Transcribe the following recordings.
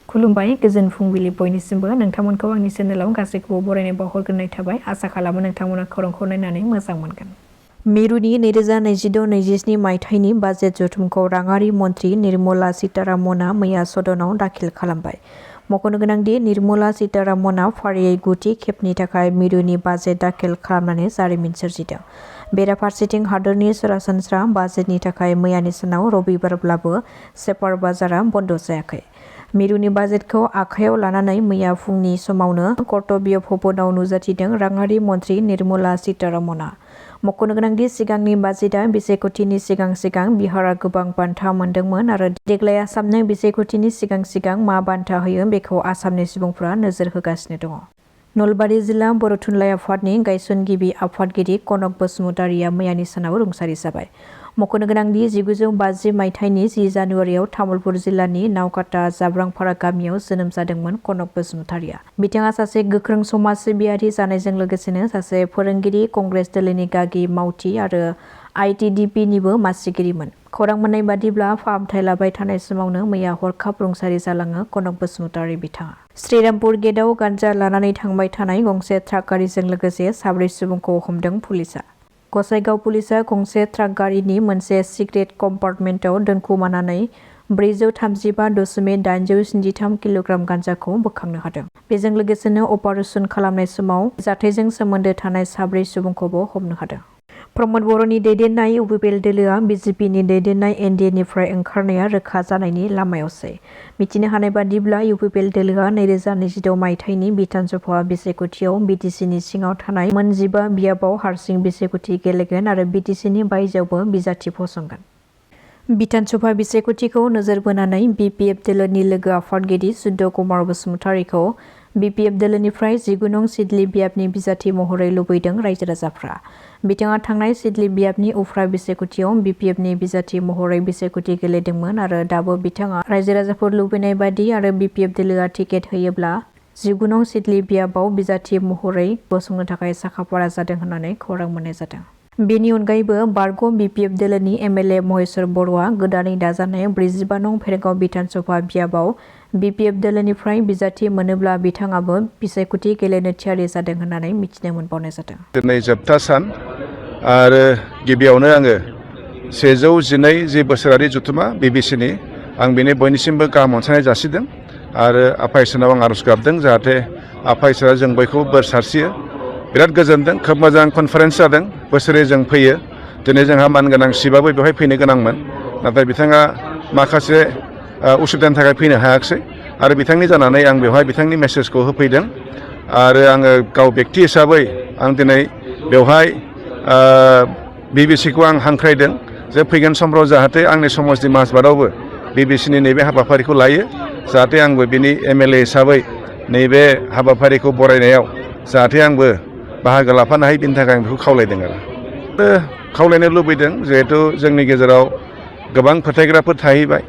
खुलुमबाय गोजोन फुंबिलि बयनिसिमबो नोंथांमोनखौ आंनि चेनेलाव गासैखौबो बरायनाय बावहरग्रोनाय थाबाय आसा खालामो नोंथांमोना खौरांखौ नायनानै मोजां मोनगोन। मिरुनि 2026-27 मायथाइनि बाजेट जथुमखौ राङारि मन्थ्रि निर्मला सीतारामना मैया सदनाव दाखिल खालामबाय। मख'नो गोनांदि निर्मला सीतारामना फारियै 9थि खेबनि थाखाय मिरुनि बाजेट दाखिल खालामनानै जारिमिन सोरजिदों। बेराफारसेथिं हादोरनि सरासनस्रा बाजेटनि थाखाय मैयानि सानाव रबिबारब्लाबो सेपार बाजारा बन्द जायाखै। मिरुनि बाजेटखौ आखायाव लानानै मैया फुंनि समावनो कर्तव्य भवनाव नुजाथिदों राङारि मन्थ्रि निर्मला सीतारामना। मख'नो गोनांदि सिगांनि बाजेटआ बिसायख'थिनि सिगां बिहारआ गोबां बान्था मोनदोंमोन आरो देग्लाय आसामनो बिसायख'थिनि सिगां मा बान्था होयो बेखौ आसामनि सुबुंफोरा नोजोर होगासिनो दङ। नलबारि जिल्ला बर' थुनलाइ आफादनि गायसनगिरि आफादगिरि कनक बसुमतारिया मैयानि सानाव रुंसारि जाबाय। मख'नो गोनांदि 1950 मायथाइनि 10 जानुवारियाव तामुलपुर जिल्लानि नावकाटा जाब्रांपारा गामियाव जोनोम जादोंमोन कनक बसुमतारिया। बिथाङा सासे गोख्रों समाज सिबियारि जानायजों लोगोसेनो सासे फोरोंगिरि, कंग्रेस दोलोनि गागि मावथि आरो ITDP निबो मासिगिरिमोन। खौरां मोननाय बादिब्ला फाहामथाय लाबाय थानाय समावनो मैया हरखाब रुंसारि जालाङो कनक बसुमतारि बिथाङा। श्रीरामपुर गेटआव गान्जा लानानै थांबाय थानाय गंसे ट्राक गारिजों लोगोसे 4 सुबुंखौ हमदों पुलिसआ। गसाइगाव पुलिसआ गंसे ट्राक गारिनि मोनसे सिक्रेट कम्पार्टमेन्टआव दोनखुमानानै 435.873 किल'ग्राम गान्जाखौ बोखांनो हादों। बेजों लोगोसेनो अपारेसन खालामनाय समाव जाथायजों सोमोन्दो थानाय 4 सुबुंखौबो हमनो हादों। प्रमद बर'नि दैदेननाय UPPL दोलोआ BJPनि दैदेननाय NDAनिफ्राय ओंखारनाया रोखा जानायनि लामायावसै। मिथिनो हानाय बादिब्ला UPPL दोलोआ 2026 मायथाइनि बिधान सभा बिसायख'थियाव BTCनि सिङाव थानाय मोन 15 बियाबाव हारसिं बिसायख'थि गेलेगोन आरो BTCनि बायजोआवबो बिजाथि फसंगोन। बिधान सभा बिसायख'थिखौ नोजोर बोनानै BPF दोलोनि लोगो आफादगिरि सुद्ध कुमार बसुमतारिखौ BPF दोलोनिफ्राय 19 नं सिदलि बियाबनि बिजाथि महरै लुबैदों रायजो राजाफ्रा। बिथाङा थांनाय सिदलि बियाबनि उफ्रा बिसायख'थियाव BPFनि बिजाथि महरै बिसायख'थि गेलेदोंमोन आरो दाबो बिथाङा रायजो राजाफोर लुबैनाय बादि आरो BPF दोलोआ टिकेट होयोब्ला 19 नं सिदलि बियाबाव बिजाथि महरै गसंनो थाखाय साखाफारा जादों होननानै खौरां मोननाय जादों। बेनि अनगायैबो बारग' BPF दोलोनि MLA महेश्वर बर'आ गोदानै दाजानाय 45 नं भेरगाव बिधान सभा बियाबाव BPF दोलोनिफ्राय बिजाथि मोनोब्ला बिथाङाबो बिसायख'थि गेलेनो थियारि जादों होननानै मिथिनो मोनबावनाय जादों। दिनै जोबथा सान आरो गिबियावनो आङो 112 जि बोसोरारि जथुमा BBCनि आं बेनि बयनिसिमबो गाहाम अनसायनाय जासिदों आरो आफा इसोरनाव आं आरज गाबदों जाहाथे आफा इसोरा जों बयखौबो बोर सारस्रियो। बिराद गोजोनदों, खोब मोजां कनफारेन्स जादों। बोसोरै जों फैयो। दिनै जोंहा मानगोनां सिबाबो बेवहाय फैनो गोनांमोन, नाथाय बिथाङा माखासे उसुबिदानि थाखाय फैनो हायाखिसै आरो बिथांनि जानानै आं बेवहाय बिथांनि मेसेजखौ होफैदों आरो आङो गाव बेक्ति हिसाबै आं दिनै बेवहाय BBCखौ आं हांख्रायदों जे फैगोन समफ्राव जाहाथे आंनि समस्ति माजबादावबो BBCनि नैबे हाबाफारिखौ लायो, जाहाथे आंबो बिनि MLA हिसाबै नैबे हाबाफारिखौ बरायनायाव जाहाथे आंबो बाहागो लाफानो हायो, बिनि थाखाय आं बेखौ खावलायदों आरो खावलायनो लुबैदों। जिहेथु जोंनि गेजेराव गोबां फोथायग्राफोर थाहैबाय,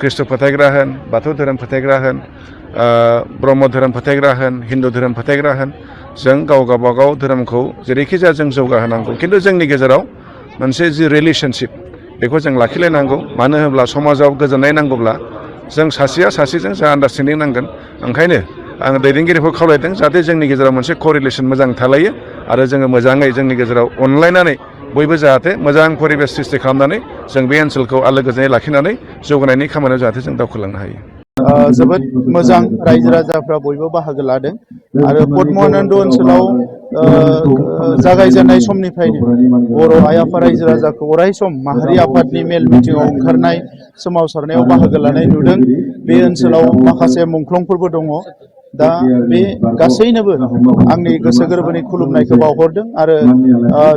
ख्रिस्ट' फोथायग्रा होन, बाथौ धोरोम फोथायग्रा होन, ब्रह्म धोरोम फोथायग्रा होन, हिन्दु धोरोम फोथायग्रा होन, जों गावबागाव धोरोमखौ जेरैखि जाया जों जौगाहोनांगौ। खिन्थु जोंनि गेजेराव मोनसे जि रिलेशनशिप बेखौ जों लाखिलायनांगौ। मानो होनोब्ला समाजाव गोजोननाय नांगौब्ला जों सासेया सासेजों जों आन्डारस्टेन्डिं नांगोन। ओंखायनो आं दैदेनगिरिखौ खावलायदों जाहाथे जोंनि गेजेराव मोनसे करिलेसन मोजां थालायो आरो जोङो मोजाङै जोंनि गेजेराव अनलायनानै बयबो जाहाथे मोजां परिबेस सृष्टि खालामनानै जों बे ओनसोलखौ आलो गोजोनै लाखिनानै जौगानायनि खामानियाव जाहाथे जों दावखोलांनो हायो। जोबोद मोजां रायजो राजाफ्रा बयबो बाहागो लादों आरो पद्मानन्द ओनसोलाव जागायजेननाय समनिफ्रायनो बर' आइ आफा रायजो राजाखौ अराय सम माहारि आफादनि मेल मिटिङाव ओंखारनाय सोमावसारनायाव बाहागो लानाय नुदों। बे ओनसोलाव माखासे मुंख्लंफोरबो दङ। दा बे गासैनोबो आंनि गोसो गोरबोनि खुलुमनायखौ बावहरदों आरो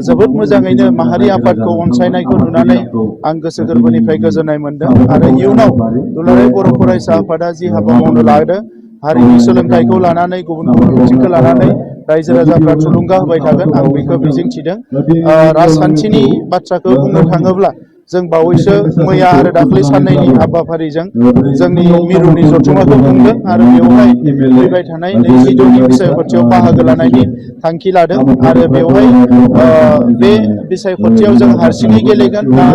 जोबोद मोजाङैनो माहारि आफादखौ अनसायनायखौ नुनानै आं गोसो गोरबोनिफ्राय गोजोननाय मोनदों आरो इयुनाव दुलाराय बर' फरायसा आफादा जि हाबा मावनो लादों, हारिनि सोलोंथाइखौ लानानै गुबुन गुबुन बिथिंखौ लानानै रायजो राजाफ्रा थुलुंगा होबाय थागोन, आं बेखौ मिजिंथिदों। राजखान्थिनि बाथ्राखौ बुंनो थाङोब्ला जों बावैसो मैया आरो दाख्लै साननैनि हाबाफारिजों जोंनि मिरुनि जथुम्माखौ खुंदों आरो बेवहाय फैबाय थानाय 22नि बिसायख'थियाव बाहागो लानायनि थांखि लादों आरो बेवहाय बे बिसायख'थियाव जों हारसिङै गेलेगोन ना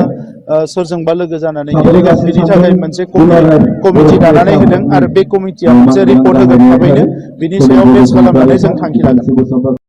सोरजोंबा लोगो जानानै गेलेगोन बिनि थाखाय मोनसे कमिटि दानानै होदों आरो बे कमिटिया मोनसे रिपर्ट होगोन थाबैनो बिनि सायाव बेस खालामनानै जों थांखि लागोन।